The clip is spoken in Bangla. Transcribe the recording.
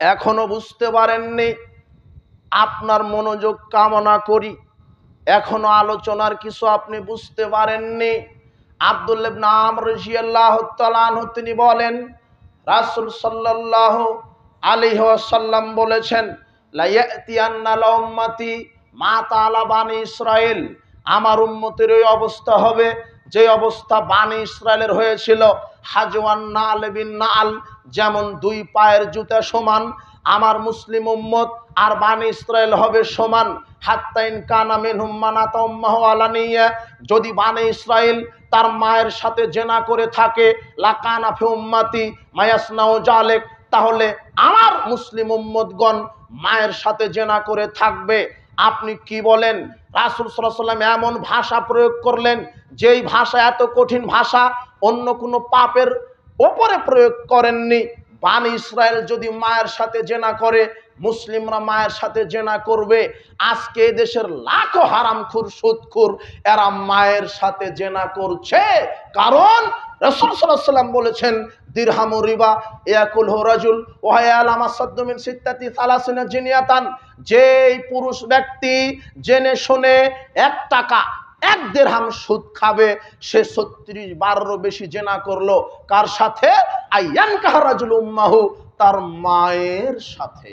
এখনো বুঝতে পারেননি? আপনার মনোযোগ কামনা করি। এখনো আলোচনার কিছু আপনি বুঝতে পারেননি। আব্দুল্লাহ ইবনে আমর রাদিয়াল্লাহু তাআলা আনহু তিনি বলেন, রাসূল সাল্লাল্লাহু আলাইহি ওয়াসাল্লাম বলেছেন, লা ইয়াতিয়ান্না লা উম্মতি মা তাআলা বানি ইসরাইল, আমার উম্মতের ওই অবস্থা হবে যে অবস্থা বানি ইসরায়েলের হয়েছিল। হাজওয়ান নাল বিন নাল, যেমন দুই পায়ের জুতা সমান, আমার মুসলিম উম্মত আর বানি ইসরায়েল হবে সমান। হাত্তাইন কানা মিনহুম মানাতা উম্মাহু আলানিয়া, যদি বানি ইসরায়েল তার মায়ের সাথে জেনা করে থাকে, লাকানা ফি উম্মতি মায়াসনাউ জালেক, তাহলে আমার মুসলিম উম্মতগণ মায়ের সাথে জেনা করে থাকবে। আপনি কি বলেন? রাসূল সাল্লাল্লাহু আলাইহি ওয়াসাল্লাম এমন ভাষা প্রয়োগ করলেন, যেই ভাষা এত কঠিন ভাষা অন্য কোনো পাপের ওপরে প্রয়োগ করেননি। বানি ইসরায়েল যদি মায়ের সাথে জেনা করে, মুসলিমরা মায়ের সাথে জেনা করবে। আজকে দেশের লাখো হারামখোর সুদখোর এরা মায়ের সাথে জেনা করছে, কারণ রাসূল সাল্লাল্লাহু আলাইহি ওয়াসাল্লাম বলেছেন, দিরহামু রিবা ইয়াকুলহু রাজুল ওয়া ইয়ালামা সাদ্দু মিন সিত্তাতি সালাসিনা জিনিয়াতান, যেই পুরুষ ব্যক্তি জেনে শুনে 1 টাকা 1 দিরহাম সুদ খাবে, সে 36 বারেরও বেশি জেনা করলো। কার সাথে? আইয়ানকাহা রাজুল উম্মাহু, তার মায়ের সাথে।